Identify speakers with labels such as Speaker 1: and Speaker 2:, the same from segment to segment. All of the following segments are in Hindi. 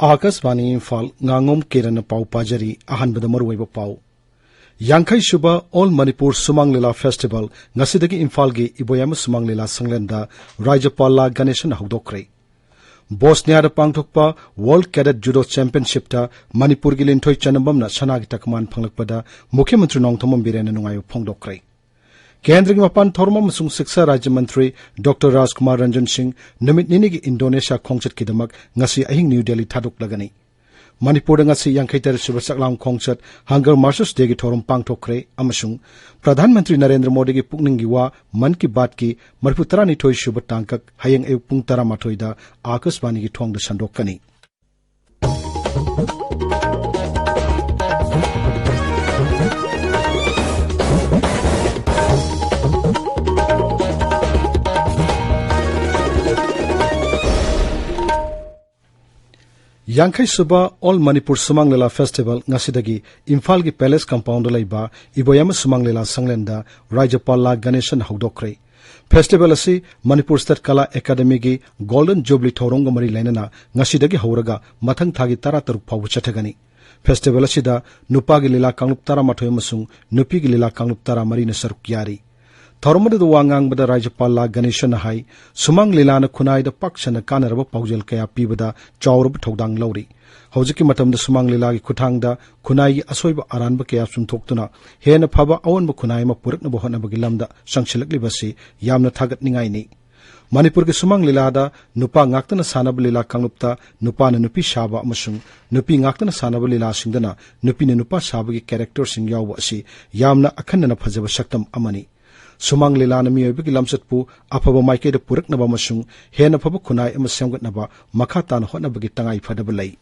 Speaker 1: आकाशवाणी इम्फाल Ngangom Kiran पाउ पाजरी अहनबद मरुवैब पाउ यांखै सुबा ऑल मणिपुर सुमांग लीला फेस्टिवल ngasiदगी इम्फाल गी इबोयाम सुमांग लीला संगलेंदा राज्यपाल गणेशन हौदोखरे बोस्नियादा पांगथोकपा वर्ल्ड कैडेट जुडो चैंपियनशिप ता मणिपुर गी लिंथोय चनबमना सनागी तकमान फंगलकपदा मुख्यमंत्री नोंगथोमम बिरेन नुंगायो फोंगदोखरे केंद्र की मपान थोरमा मसुंग शिक्षा राज्य मंत्री डॉक्टर राजकुमार रंजन सिंह नुमित निनी की इंडोनेशिया खोंगचत की दमक ngasi अहिंग न्यू दिल्ली थादोकलगनी मणिपुर ngasi यांखैतर सुब सकलाम खोंगचत हंगर मार्चर्स डे की थोरम पांगथोखरे अमसुंग प्रधानमंत्री नरेंद्र मोदी की पुकनिंग की वा मन की बात की मरफु 12 सुब तांकक हयंग एव पुंग 12 दा आकाशवाणी की थोंग द संदोकनी यांखै सुबा ऑल मणिपुर सुमांग लीला फेस्टिवल ngasiदगी इम्फाल की पैलेस कंपाउंड लैबा इबोयाम सुमांग लीला संगलेंदा राज्यपाल गणेशन हौदोखरे फेस्टिवल असी मणिपुर स्टेट कला एकेडमी की गोल्डन जुबली थौरोंग मरी लेनना ngasiदगी हौरगा मथंग थागी 13 फाउ चथगनी फेस्टिवल असिदा नुपा की लीला कांगलुप 13 अमसुंग नुपी की लीला कांगलुप 13 मरी न सरुक यारी थौरमद वांगांग राज्यपाल गणेशन हाई सुमांग लीलान खुनाइद पक्षन कानरब पाउजल कया पीबदा चौरब थौदांग लौरी हौजिकी मतमद सुमांग लीला की खुथांगदा खुनाई असोइब अरानब कया सुमथोक्तुना हेन फबा अवनब खुनाई म पुरकनब होनबगी लमदा संगसिलकलिबसी यामना थागतनिंगाइनी मणिपुर की सुमांग लीलादा नुपा गाक्तन सानब लीला कांगलुप्ता नुपान नुपी साबा अमसुंग नुपी गाक्तन सानब लीला सिंगदना नुपीन नुपा साबगी कैरेक्टर सिंग याव असि यामना अखन्नना फजब सक्तम अमनी सुमांग लीलान मियोबगी लमसतपु अफब माइकेद पुरकनबा मसुंग हेन फब खुनाई अम सेमगतनबा मखा तान होनबगी तंगाई फदब लई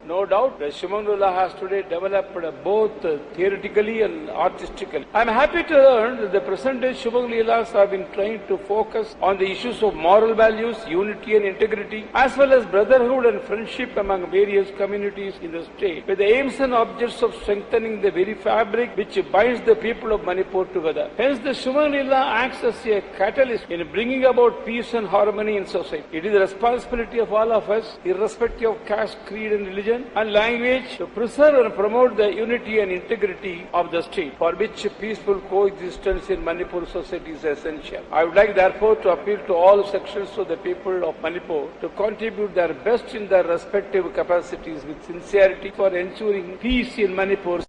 Speaker 2: No doubt, the Shimang Lila has today developed both theoretically and artistically. I am happy to learn that the present day Shimang Lilas have been trying to focus on the issues of moral values, unity and integrity, as well as brotherhood and friendship among various communities in the state, with the aims and objects of strengthening the very fabric which binds the people of Manipur together. Hence, the Shimang Lila acts as a catalyst in bringing about peace and harmony in society. It is the responsibility of all of us, irrespective of caste, creed and religion, and language, to preserve and promote the unity and integrity of the state, for which peaceful coexistence in Manipur society is essential. I would like therefore to appeal to all sections of the people of Manipur to contribute their best in their respective capacities with sincerity for ensuring peace in Manipur.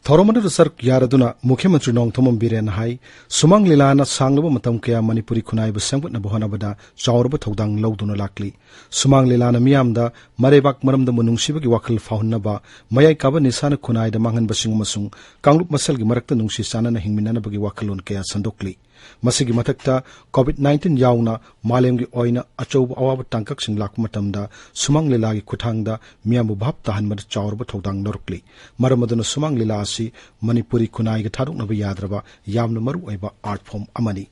Speaker 1: थौरमद सरक यारदुना मुख्यमंत्री नोंगथोमम बिरेन हाई सुमांग लीलाना सांगलब मतम कया मणिपुरी खुनाइब सेमगतनब होनबदा चावरब थौदांग लौदुना लाकली सुमांग लीलाना मियामदा मरेबाक मरमद मुनुंगसिबगी वाखल फाहुनबा मयाई काब निसाना खुनाइद मांगनबसिंग मसुंग कांगलुप मसलगी मरक्ता नुंगसि सानना हिंगमिननबगी वाखलोन कया संदोकली मसिगी मथक्ता कोविड-19 याउना मालेमगी ओइना अचौब अवाब तांककसिंग लाक मतमदा सुमांग लीलागी खुथांगदा मियामु भाप ताहनमद चावरब थौदांग नरुकली मरमदन सुमांग लीला असि मणिपुरी खुनाइग थादोकनब याद्रबा यामना मरु ओइबा आर्ट फॉर्म अमनी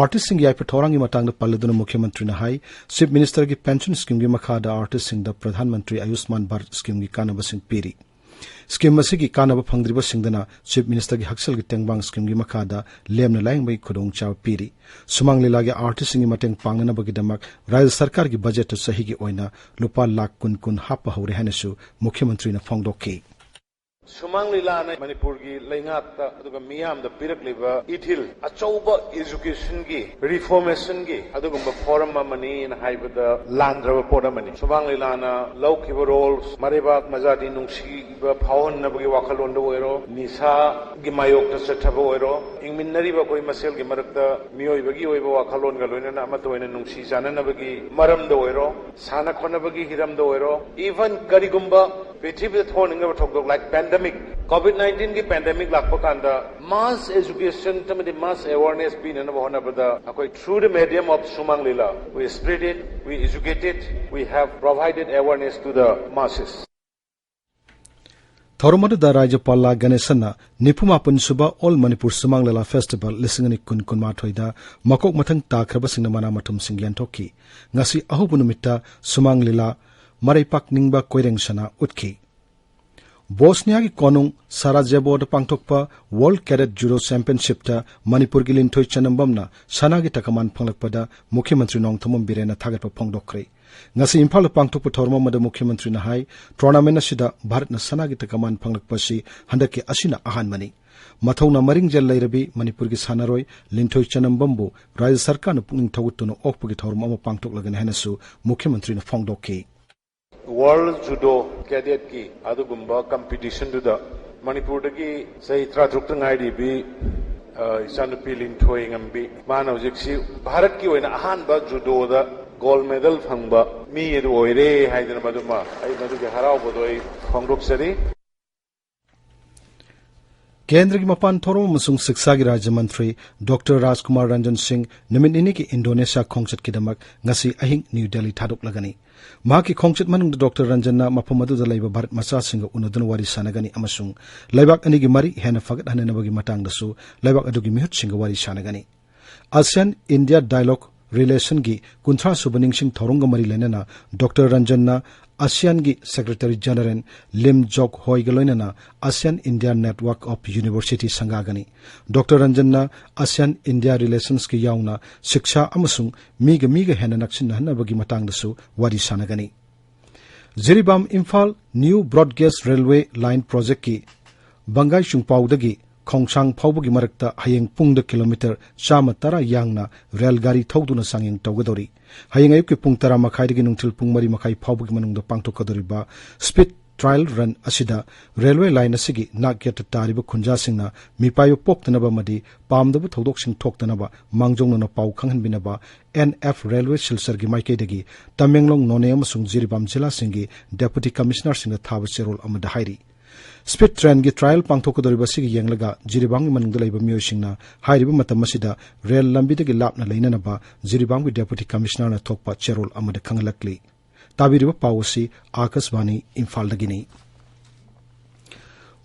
Speaker 1: आर्टिस्ट सिंग याइप थौरांगी मतांग पल्लदुन मुख्यमंत्री न हाई चीफ मिनिस्टर की पेंशन स्कीम की मखादा आर्टिस्ट सिंग द प्रधानमंत्री आयुष्मान भारत स्कीम की कानबसिंग पीरी स्कीम मसिगी कानब फंगद्रिब सिंगदना चीफ मिनिस्टर की हक्सल की तेंगबांग स्कीम की मखादा लेमना लाइंगबई खुदोंग चाव पीरी सुमांग लीला के आर्टिस्ट सिंग मतेंग पांगनबगी दमक राज्य सरकार की बजट सही की ओइना लुपा लाख कुन हाप हौरे हनसु मुख्यमंत्री न फोंगदोखी
Speaker 3: सुमांग लीला मणिपुर की लेंगाता अदुगा मियाम द पिरकलिबा इथिल अचौबा एजुकेशन की रिफॉर्मेशन की अदुगुंबा फोरम अमनी इन हाइबदा लांद्रब पोडमनी सुमांग लीला ना लौखिबा रोल्स मरेबाक मजादी नुंगसिबा फावहनबगी वाखलोंद ओइरो निसा गी मायोक चथबा ओइरो इंगमिनरिबा कोइ मसेल की मरकता मियोइबगी ओइबा वाखलोन गा लोइना अमतोइना नुंगसि जाननबगी मरमद ओइरो साना खोनबगी हिरमद ओइरो इवन करिगुंबा पृथ्वी थोनिंगबा थोकदोक लाइक pandemic COVID-19 की pandemic lakpa kanda mass education tamadi mass awareness pinana honabada akoi through the medium of Sumang Lila we spread it, we educate it, we have provided awareness to the masses.
Speaker 1: थौरमद द राज्यपाल गणेशन निफुमापन सुबा ऑल मणिपुर सुमांग लीला फेस्टिवल लिसिंगनि कुन माथोइदा मकोक मथंग ताख्रबसिंग मना मथुम सिंग यानथोकी ngasi अहुबु नुमित्ता सुमांग लीला मरैपाक निंगबा कोइरेंसना उतखी बोस्निया की कोनुंग साराजेवोद पांगथोकपा वर्ल्ड कैडेट जुडो चैंपियनशिप ता मणिपुर की लिंथोय चनम्बमना सनागी तकमान फंगलकपदा मुख्यमंत्री नोंगथोमम बिरेना थागतपा फोंगदोखरे ngasi Imphal pangthokpa thorma mada Mukhyamantri na hai tournament asida Bharat na sanagi takaman phanglakpasi handaki asina ahanmani mathona maringjel lairabi Manipur gi sanaroi linthoi chanambambu Rajya Sarkar na pungning thawuttuna okpagi thorma ama pangthoklagani hanasu Mukhyamantri na phongdokki
Speaker 3: World Judo Cadet ki adugumba competition duda Manipur dagi sahi tratrukta ngairibi isanupi linthoi ngambi mana hojiksi Bharat ki oina ahanba judo da gold medal phangba mi edu oire haidana maduma ai madugi haraubodo ai phongdoksari
Speaker 1: केंद्र की मपान थोरम मसुंग शिक्षा की राज्य मंत्री डॉक्टर राजकुमार रंजन सिंह निमित इनी की इंडोनेशिया खोंगचट की दमक ngasi ahing न्यू दिल्ली थादोक लगनी मा की खोंगचट मनुंग डॉक्टर रंजन ना मफम मदुदा लाइबा भारत मचा सिंग उनुदन वारी सानगनी अमसुंग लाइबाक अनि की मरी हेना फगत हनेनबगी मतंग दसु लाइबाक अदुगी मिहुत सिंग वारी सानगनी आसियान इंडिया डायलॉग रिलेशन की कुंथ्रा सुबनिंग सिंह थोरंग मरी लेना डॉक्टर रंजन ना ASEAN की secretary general Lim Jock Hoi गलोइना ASEAN India network of university संगागनी डॉक्टर रंजन ना ASEAN इंडिया रिलेशंस की याउना शिक्षा अमसुंग मीग हेना नक्सिन हनबगी मतंगदसु वारी सानगनी Jiribam Imphal new broad gauge railway line project की बंगाई चुंगपाउदगी खोंगसांग फाउबगी मरकता हयेंग पुंग किलोमीटर 110 यांगना रेलगाड़ी थौदुना सांगिंग तौगदोरी हयेंग अयुक पुंग 10 मखाइदगी नुंथिल पुंग 3 मखाइ फाउबगी मनुंगदा पांगथोकदोरिबा स्पीड ट्रायल रन असिदा रेलवे लाइन असिगी नागयत तारिबा खुंजासिंगना मिपायो पोक्तनबा मदि पामदबु थौदोकसिंग थोक्तनबा मांगजोंगना पाउ खंगहनबिनबा NF रेलवे सिलसरगी माइकेदगी तमेंगलोंग नोने अमसुंग जिरीबाम जिला सिंगी डेप्यूटी कमिश्नर सिंग थाब सेरोल अमदा हाइरी स्पीड ट्रेन की ट्रायल पांगथोकदोरिबसिगी येंगलगा जिरीबाम की मनुंगदा लैबा मियोसिंगना हाइरिबा मतमसिदा रेल लंबीदगी लापना लैननबा जिरीबाम की डेप्यूटी कमिश्नर ना थोकपा चेरोल अमदा खंगलकली ताबिरिबा पावसी आकाशवाणी इम्फालदगिनी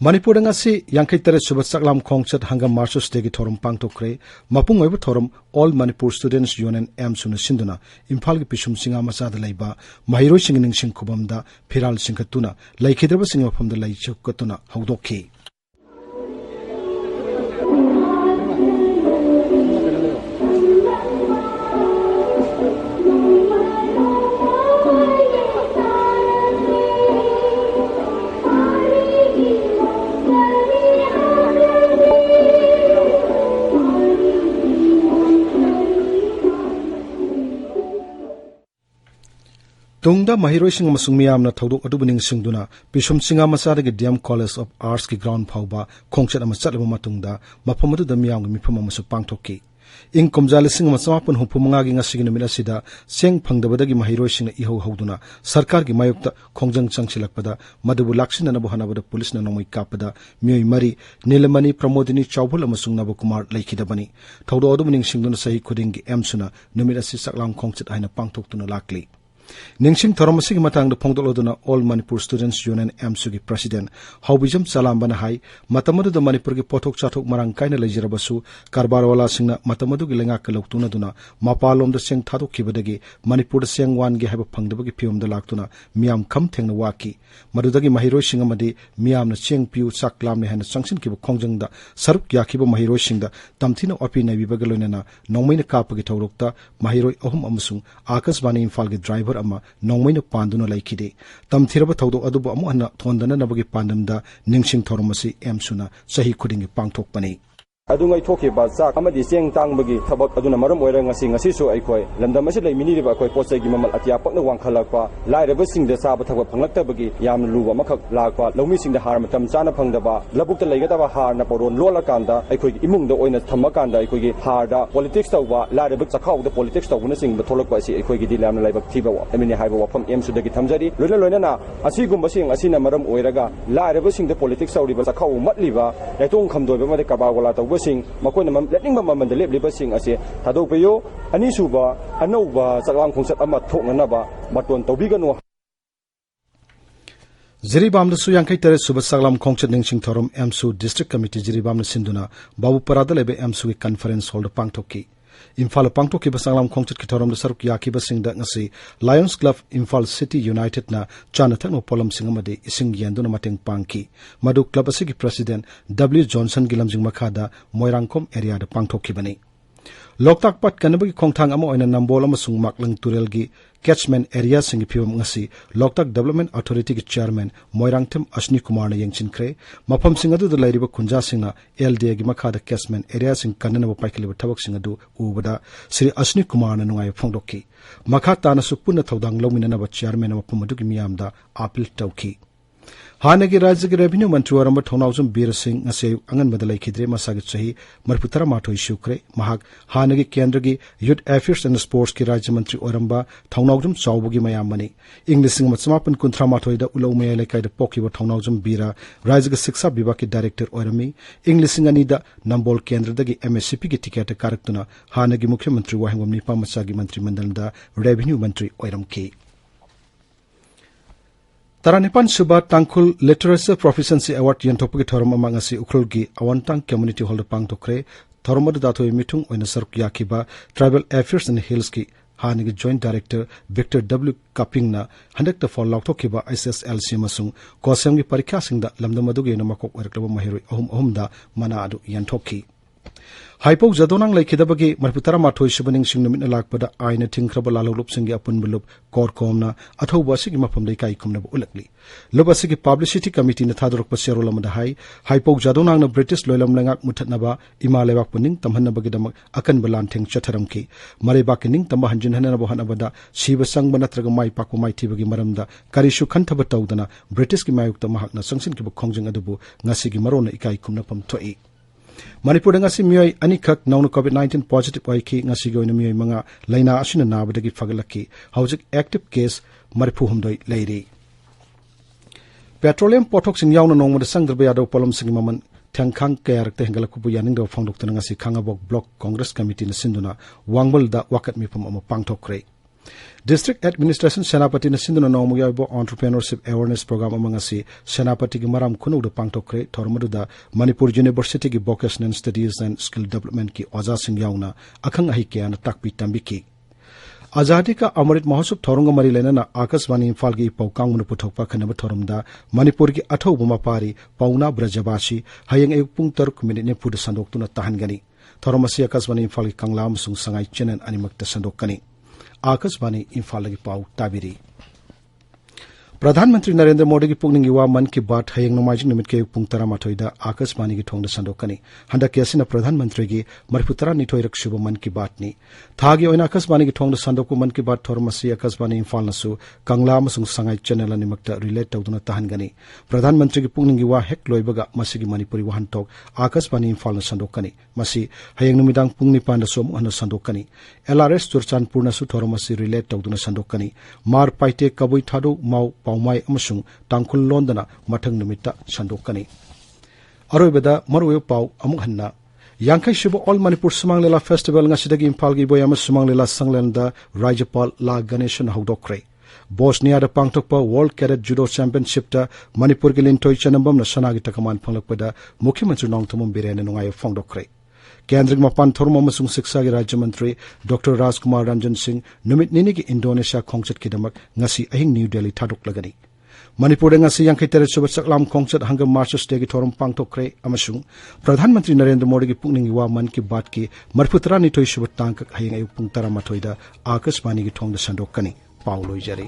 Speaker 1: मणिपुर ngasi 53 सुबह सकलाम खोंगचट हंगम मार्चस डे की थोरम पांगथोकरे मपुंग ओइबा थोरम ऑल मणिपुर स्टूडेंट्स यूनियन एम सुन सिंधुना इम्फाल की पिसुम सिंगा मचादा लैबा महिरोइ सिंग निंगसिंग खुबमदा फिराल सिंगतुना लैखिद्रबा सिंग मफमदा लैचुकतुना हौदोखि तुंगदा महिरोइसिंग अमसुंग मियामना थौदोक अदुबनिंग सिंगदुना पिसुम सिंगा मचादगी डीएम कॉलेज ऑफ आर्ट्स की ग्राउंड फाउबा खोंगचट अमा चटलबा मतुंगदा मफम अदुदा मियामगी मिफम अमसु पांगथोकि इंग कुमजालिसिंग मचामापन हुपुमंगागी ngasi नुमित असिदा सेंग फंगदबदगी महिरोइसिंग इहौ हौदुना सरकार की मायोक्ता खोंगजंग चंगसिलकपदा मदबु लाक्सिननबु हनबदा पुलिसना नोंमै कापदा मियोइ मरी नीलमणि प्रमोदिनी चौबुल अमसुंग नबु कुमार लैखिदबनी थौदो अदुबनिंग सिंगदुना सही खुदिंगी एमसुना नुमित असि सकलाम खोंगचट हाइना पांगथोकतुना लाक्ली निंगसिंग थोरमसिगी मतंग फोंगदोलोदुना ऑल मणिपुर स्टूडेंट्स यूनियन एमसुगी प्रेसिडेंट हौबिजम चलामबना हाई मतमदुदा मणिपुर की पोथोक चाथोक मरांग कायना लेजरबसु कारबारवाला सिंगना मतमदुगी लेंगा कलौतुनदुना मपालोमदा सेंग थादोखिबदगी मणिपुर सेंग वानगे हाइब फंगदबगी फियमदा लाक्तुना मियाम खम थेंगना वाकी मदुदगी महिरोइ सिंग अमदि मियामना सेंग पिउ चाकलामने हाइना चंगसिनकिबो खोंगजंगदा सरुक याखिबो महिरोइ सिंगदा तमथिना ओपी नैबिबगा लोइनना नोंमैना कापगी थौरोकता महिरोइ अहुम अमसुंग आकाशवाणी इम्फाल की ड्राइवर नौमैन पांदुना लैखिदे तमथिरब थौदो अदुबु अमु हन्ना थोंदना नबगी पांदमदा निंगसिंग थौरमसी एमसुना सही खुदिंगी पांगथोकपनी
Speaker 4: adungai thoki ba chak amadi cheng tangbagi thabak aduna maram oira ngasi so aikoi landam asi leimini riba akoi pochai gi mamal atia pakna wangkhalakpa laireba singde saba thakwa phanglaktabagi yam luwa makhak lakwa lomi singda har matam chana phangdaba labukta leigadaba har na poron lola kanda aikoi imungda oina thamakanda aikoi gi harda politics tawba laireba chakhawda politics tawbuna singba tholakpa asi aikoi gi dilam laibak thiba wa emini haiba wafam emsudagi thamjari loina na asi gumba sing asi na maram oiraga laireba singda politics tawriba chakhaw matliba yaitong khamdoiba made kabawala tawba sing makoina letning mamman de leble sing ase thadokpeyo ani suba anouba chaklang khungsat ama thoknanaba baton tobigano
Speaker 1: Jiribam दसु यांखै तेरे सुबह सकलाम खोंगचट निंगसिंग थोरम एमसु डिस्ट्रिक्ट कमिटी जिरीबाम सिंधुना बाबू परादा लेबे एमसु की कॉन्फ्रेंस हॉल पांगथोकी इम्फाल पांगथोकी सकलाम खोंगचट की थोरम सरुक याखिबा सिंगदा ngasi Lions club Imphal city United ना चाना थकनो पोलम सिंग मदे इसिंग यानदुना मतंग पांगकी मदु क्लब असि की प्रेसिडेंट डब्ल्यू जॉनसन गिलमजिंग मखादा मोइरांगकोम एरिया दा पांगथोकी बनी Loktak pat kanabagi khongthang ama oina nambol amasung maklang turel gi catchment area singi phibam ngasi Loktak Development Authority gi chairman Moirangtham Ashni Kumar na yengchinkhre mafam sing adu da lairiba khunja singna LDA gi makhada catchment area sing kanana paikaliba thabak sing adu ubada Sri Ashni Kumar na nungai phongdokki makha tana su punna thodang lomina na ba chairman mafam adu gi miyamda appeal tawki हानगी राज्य के रेवेन्यू मंत्री वरम Thounaojam Bir Singh ngase angan badalai khidre masagi chahi marputara mathoi shukre mahak हानगी केंद्र की यूथ अफेयर्स एंड स्पोर्ट्स की राज्य मंत्री ओरंबा थौनाउजम चावबगी मयामनी इंग्लिश मचमापन कुंथ्रा माथoi दा उलौ मया लेkai दा पोकिबो थौनाउजम बीरा राज्य के शिक्षा विभाग की डायरेक्टर ओरमी इंग्लिश अनि दा नंबोल केंद्र दगी एमएससीपी की टिकट कारकतुना हानगी मुख्यमंत्री वाहंगम निपा मचागी मंत्रिमंडल दा रेवेन्यू मंत्री ओरमकी Taranipan Suba Tangkul Literacy Proficiency Award Yantopagi Thorum amangasi Ukrulgi Awantang Community Hall Pangtokre Thoromadu Datoi Mitung oina saruk yakiba Tribal Affairs and Hills ki Hanigi Joint Director Victor W. Kapingna handakta for Lauktokiba ISSLC masung Kosemgi Parikha singda lamdamadugi namakok werklaba mahiroi ahum da mana adu yantoki Haipok jadonang laikidabagi marputara mathoi subaning singnumin lakpada aina thingkraba lalolup singi apun bulup korkomna athoba sigi mafam leikai kumna ulakli lobasigi publicity committee na thadorok pasero lamada haipok jadonang na British loilam langak muthatnaba imalewak puning tamhanabagi damak akan balan thing chatharamki marebakining tamba hanjin hanana bohanabada shiba sangba natraga mai pakku mai thibagi maramda karishu khanthaba tawdana British ki mayukta mahakna sangsin ki khongjing adubu ngasigi marona ikai kumna pam thoi Manipur ngasi miyoi anikak naunu COVID-19 positive oiki ngasi goina miyoi manga laina asina nabadagi fagalaki haujik active case maripu humdoi leiri Petroleum potok sing yauna nongmada sangdraba yadaw polom sing maman thangkhang kayarak te hengalakupu yaning daw phangdokta ngasi khangabok block congress committee na sinduna wangbal da wakat mipam ama pangthokre District Administration Senapati na sinduna nongmuya bo Entrepreneurship Awareness Program amangasi Senapati gi maram khunu da pangtokre thormadu da Manipur University gi Vocational Studies and Skill Development ki oja sing yauna akhang ahi ke ana takpi tambiki Azadi ka Amrit Mahotsav thorunga mari lena na Akashvani Imphal gi paukang mun puthokpa khanaba thorumda Manipur gi athau buma pari pauna brajabashi hayeng ekpung 3 minute ne puda sandoktuna tahangani thoromasi Akashvani Imphal gi kanglam sung sangai chenen animakta sandokani Akashvani Imphal lagi pau tabiri Pradhanmantri Narendra Modi ki pungning yuwa man ki baat hayeng nomajing numit ke pung tara mathoida Akashvani ki thongda sandokani handa kesina Pradhanmantri ki marputara nithoi rakshuba man ki baat ni thagi oina Akashvani ki thongda sandoku man ki baat thormasi Akashvani Imphal nasu kangla amasung sangai channel animakta relate tawduna tahangani Pradhanmantri ki pungning yuwa hek loibaga masigi Manipuri wahantok Akashvani Imphal na sandokani masi hayeng numidang pungni panda som hana sandokani LRS Churchanpur nasu thormasi relate tawduna sandokani mar paite kabui thadu mau paumai amasung tangkul londana mathang numita sandokani aroibada maruyo pau amuk hanna Yangkai Shibu All Manipur Sumang Lela Festival ngasidagi Imphal gi boyama Sumang Lela sanglenda Rajapal La Ganeshan haudokre Bosnia da pangtokpa World Cadet Judo Championship ta Manipur gi lintoi chanambam na sanagi takaman phanglakpada Mukhyamantri Nongthamam Birene nungai phongdokre Kendric Mapan Thorma amasung Siksa gi Rajya Mantri Dr. Rajkumar Ranjan Singh numit nini gi Indonesia khongchat kidamak ngasi ahing New Delhi thadok lagani Manipur ngasi yangkai tere subat saklam khongchat hangam Marches Day gi thorum pangtokre amasung Pradhanmantri Narendra Modi gi pungning yuwa man ki baat ki marputara ni thoi subat tangkak hayeng ayuk pung tara mathoida Akashvani gi thongda sandokani pauloi jare